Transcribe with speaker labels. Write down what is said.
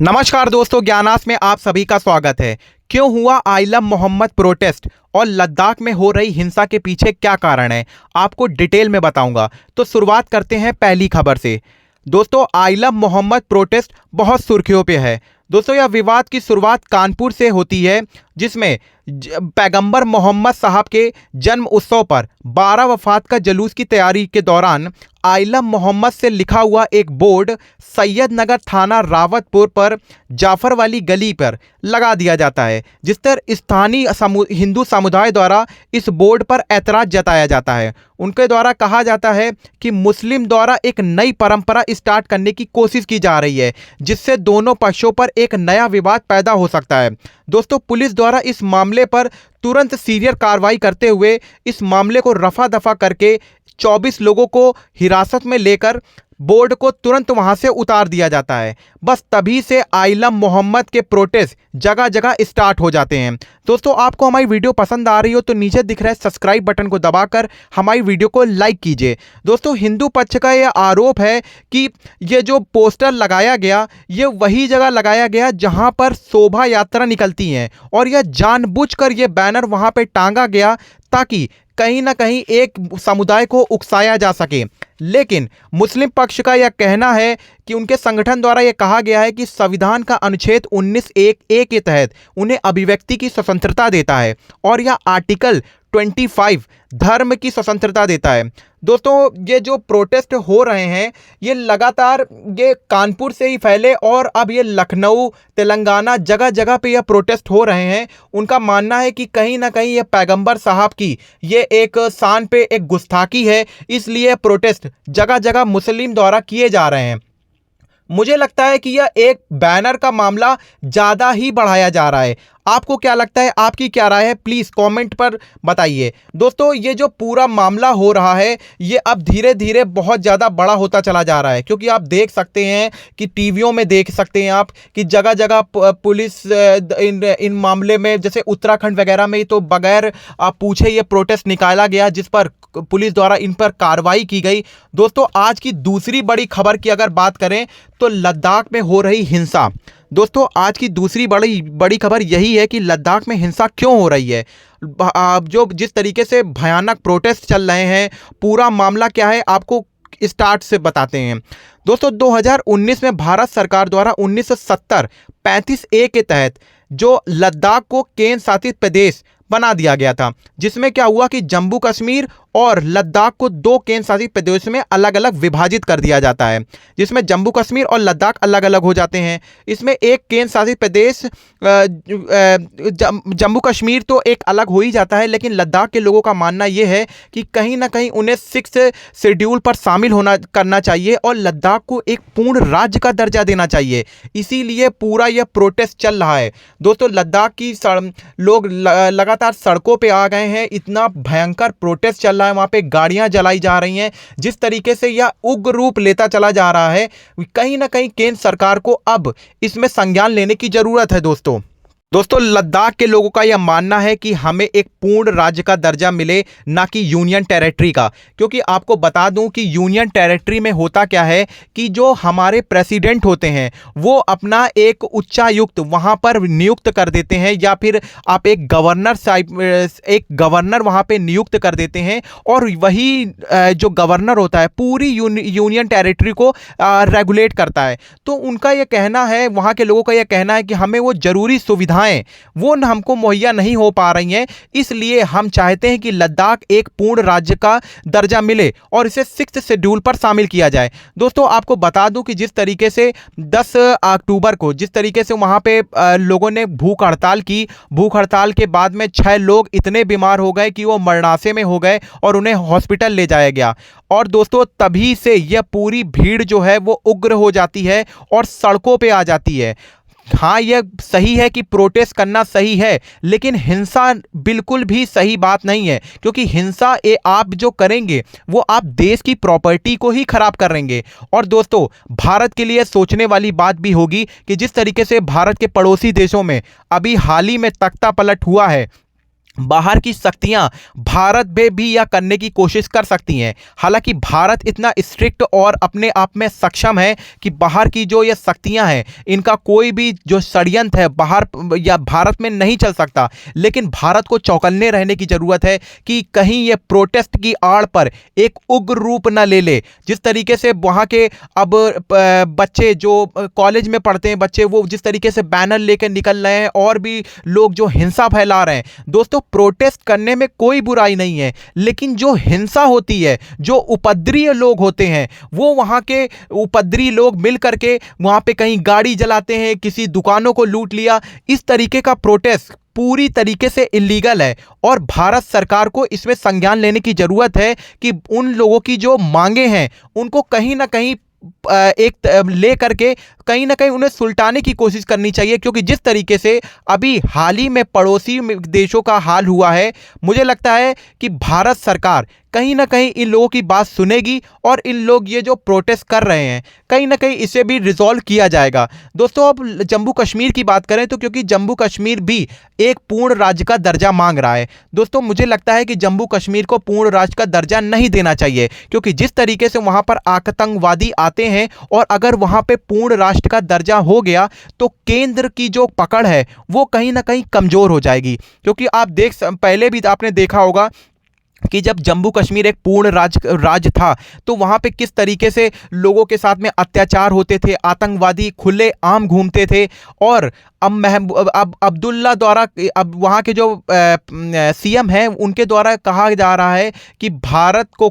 Speaker 1: नमस्कार दोस्तों, ज्ञानास में आप सभी का स्वागत है। क्यों हुआ आइलम मोहम्मद प्रोटेस्ट और लद्दाख में हो रही हिंसा के पीछे क्या कारण है, आपको डिटेल में बताऊंगा। तो शुरुआत करते हैं पहली खबर से। दोस्तों, आइलम मोहम्मद प्रोटेस्ट बहुत सुर्खियों पे है। दोस्तों, यह विवाद की शुरुआत कानपुर से होती है, जिसमें पैगंबर मोहम्मद साहब के जन्म उत्सव पर 12 वफात का जुलूस की तैयारी के दौरान आइलम मोहम्मद से लिखा हुआ एक बोर्ड सैयद नगर थाना रावतपुर पर जाफर वाली गली पर लगा दिया जाता है, जिस पर स्थानीय हिंदू समुदाय द्वारा इस बोर्ड पर ऐतराज जताया जाता है। उनके द्वारा कहा जाता है कि मुस्लिम द्वारा एक नई परंपरा स्टार्ट करने की कोशिश की जा रही है, जिससे दोनों पक्षों पर एक नया विवाद पैदा हो सकता है। दोस्तों, पुलिस द्वारा इस मामले पर तुरंत सीरियस कार्रवाई करते हुए इस मामले को रफा दफा करके 24 लोगों को हिरासत में लेकर बोर्ड को तुरंत वहां से उतार दिया जाता है। बस तभी से आइलम मोहम्मद के प्रोटेस्ट जगह जगह स्टार्ट हो जाते हैं। दोस्तों, आपको हमारी वीडियो पसंद आ रही हो तो नीचे दिख रहा है सब्सक्राइब बटन को दबाकर हमारी वीडियो को लाइक कीजिए। दोस्तों, हिंदू पक्ष का यह आरोप है कि ये जो पोस्टर लगाया गया, ये वही जगह लगाया गया जहां पर शोभा यात्रा निकलती है, और यह जानबूझकर ये बैनर वहां पे टांगा गया ताकि कहीं ना कहीं एक समुदाय को उकसाया जा सके। लेकिन मुस्लिम पक्ष का यह कहना है कि उनके संगठन द्वारा यह कहा गया है कि संविधान का अनुच्छेद 19(1)(a) के तहत उन्हें अभिव्यक्ति की स्वतंत्रता देता है, और यह आर्टिकल 25 धर्म की स्वतंत्रता देता है। दोस्तों, ये जो प्रोटेस्ट हो रहे हैं, ये लगातार ये कानपुर से ही फैले और अब ये लखनऊ, तेलंगाना, जगह जगह पे ये प्रोटेस्ट हो रहे हैं। उनका मानना है कि कहीं ना कहीं ये पैगंबर साहब की ये एक शान पे एक गुस्ताखी है, इसलिए प्रोटेस्ट जगह जगह मुस्लिम द्वारा किए जा रहे हैं। मुझे लगता है कि यह एक बैनर का मामला ज़्यादा ही बढ़ाया जा रहा है। आपको क्या लगता है, आपकी क्या राय है, प्लीज़ कमेंट पर बताइए। दोस्तों, ये जो पूरा मामला हो रहा है, ये अब धीरे धीरे बहुत ज़्यादा बड़ा होता चला जा रहा है, क्योंकि आप देख सकते हैं कि टीवियों में देख सकते हैं आप कि जगह जगह पुलिस इन मामले में, जैसे उत्तराखंड वगैरह में तो बगैर पूछे ये प्रोटेस्ट निकाला गया, जिस पर पुलिस द्वारा इन पर कार्रवाई की गई। दोस्तों, आज की दूसरी बड़ी खबर की अगर बात करें तो लद्दाख में हो रही हिंसा। दोस्तों, आज की दूसरी बड़ी खबर यही है कि लद्दाख में हिंसा क्यों हो रही है। जो जिस तरीके से भयानक प्रोटेस्ट चल रहे हैं, पूरा मामला क्या है आपको स्टार्ट से बताते हैं। दोस्तों, 2019 में भारत सरकार द्वारा 1970 35(a) के तहत जो लद्दाख को केंद्र शासित प्रदेश बना दिया गया था, जिसमें क्या हुआ कि जम्मू कश्मीर और लद्दाख को दो केंद्र शासित प्रदेशों में अलग अलग विभाजित कर दिया जाता है, जिसमें जम्मू कश्मीर और लद्दाख अलग अलग हो जाते हैं। इसमें एक केंद्र शासित प्रदेश जम्मू कश्मीर तो एक अलग हो ही जाता है, लेकिन लद्दाख के लोगों का मानना यह है कि कहीं ना कहीं उन्हें 6 शेड्यूल पर शामिल करना चाहिए और लद्दाख को एक पूर्ण राज्य का दर्जा देना चाहिए। इसीलिए पूरा यह प्रोटेस्ट चल रहा है। दोस्तों, लद्दाख की लोग लगातार सड़कों पर आ गए हैं, इतना भयंकर प्रोटेस्ट चल है, वहां पे गाड़ियां जलाई जा रही हैं। जिस तरीके से यह उग्र रूप लेता चला जा रहा है, कहीं ना कहीं केंद्र सरकार को अब इसमें संज्ञान लेने की जरूरत है। दोस्तों, लद्दाख के लोगों का यह मानना है कि हमें एक पूर्ण राज्य का दर्जा मिले, ना कि यूनियन टेरिटरी का। क्योंकि आपको बता दूं कि यूनियन टेरिटरी में होता क्या है कि जो हमारे प्रेसिडेंट होते हैं वो अपना एक उच्चायुक्त वहां पर नियुक्त कर देते हैं, या फिर आप एक गवर्नर वहां पे नियुक्त कर देते हैं, और वही जो गवर्नर होता है पूरी यूनियन टेरिटरी को रेगुलेट करता है। तो उनका यह कहना है, वहां के लोगों का यह कहना है कि हमें वो जरूरी सुविधा वो हमको मुहैया नहीं हो पा रही हैं, इसलिए हम चाहते हैं कि लद्दाख एक पूर्ण राज्य का दर्जा मिले और इसे 6 शेड्यूल पर शामिल किया जाए। दोस्तों, आपको बता दूं कि जिस तरीके से 10 अक्टूबर को जिस तरीके से वहां पे लोगों ने भूख हड़ताल की, भूख हड़ताल के बाद में 6 लोग इतने बीमार हो गए कि वो मरणासे में हो गए और उन्हें हॉस्पिटल ले जाया गया। और दोस्तों, तभी से यह पूरी भीड़ जो है वो उग्र हो जाती है और सड़कों पे आ जाती है। हाँ, यह सही है कि प्रोटेस्ट करना सही है, लेकिन हिंसा बिल्कुल भी सही बात नहीं है, क्योंकि हिंसा आप जो करेंगे वो आप देश की प्रॉपर्टी को ही खराब करेंगे। और दोस्तों, भारत के लिए सोचने वाली बात भी होगी कि जिस तरीके से भारत के पड़ोसी देशों में अभी हाल ही में तख्ता पलट हुआ है, बाहर की शक्तियां भारत में भी यह करने की कोशिश कर सकती हैं। हालांकि भारत इतना स्ट्रिक्ट और अपने आप में सक्षम है कि बाहर की जो ये शक्तियां हैं इनका कोई भी जो षड्यंत्र है बाहर या भारत में नहीं चल सकता। लेकिन भारत को चौकन्ने रहने की जरूरत है कि कहीं ये प्रोटेस्ट की आड़ पर एक उग्र रूप न ले ले। जिस तरीके से वहाँ के अब बच्चे जो कॉलेज में पढ़ते हैं बच्चे, वो जिस तरीके से बैनर लेकर निकल रहे हैं और भी लोग जो हिंसा फैला रहे हैं। दोस्तों, प्रोटेस्ट करने में कोई बुराई नहीं है, लेकिन जो हिंसा होती है, जो उपद्रवी लोग होते हैं, वो वहां के उपद्रवी लोग मिल करके वहां पे कहीं गाड़ी जलाते हैं, किसी दुकानों को लूट लिया, इस तरीके का प्रोटेस्ट पूरी तरीके से इलीगल है। और भारत सरकार को इसमें संज्ञान लेने की जरूरत है कि उन लोगों की जो मांगे हैं उनको कहीं ना कहीं एक ले करके कहीं ना कहीं उन्हें सुलटाने की कोशिश करनी चाहिए। क्योंकि जिस तरीके से अभी हाल ही में पड़ोसी देशों का हाल हुआ है, मुझे लगता है कि भारत सरकार कहीं ना कहीं इन लोगों की बात सुनेगी और इन लोग ये जो प्रोटेस्ट कर रहे हैं कहीं ना कहीं इसे भी रिजॉल्व किया जाएगा। दोस्तों, अब जम्मू कश्मीर की बात करें तो क्योंकि जम्मू कश्मीर भी एक पूर्ण राज्य का दर्जा मांग रहा है। दोस्तों, मुझे लगता है कि जम्मू कश्मीर को पूर्ण राज्य का दर्जा नहीं देना चाहिए, क्योंकि जिस तरीके से वहां पर आतंकवादी आते हैं और अगर वहां पे पूर्ण राष्ट्र का दर्जा हो गया तो केंद्र की जो पकड़ है वो कहीं ना कहीं कमजोर हो जाएगी। क्योंकि आप पहले भी आपने देखा होगा कि जब जम्मू कश्मीर एक पूर्ण राज्य था तो वहाँ पे किस तरीके से लोगों के साथ में अत्याचार होते थे, आतंकवादी खुले आम घूमते थे। और अब अब्दुल्ला द्वारा, अब वहाँ के जो सीएम हैं उनके द्वारा कहा जा रहा है कि भारत को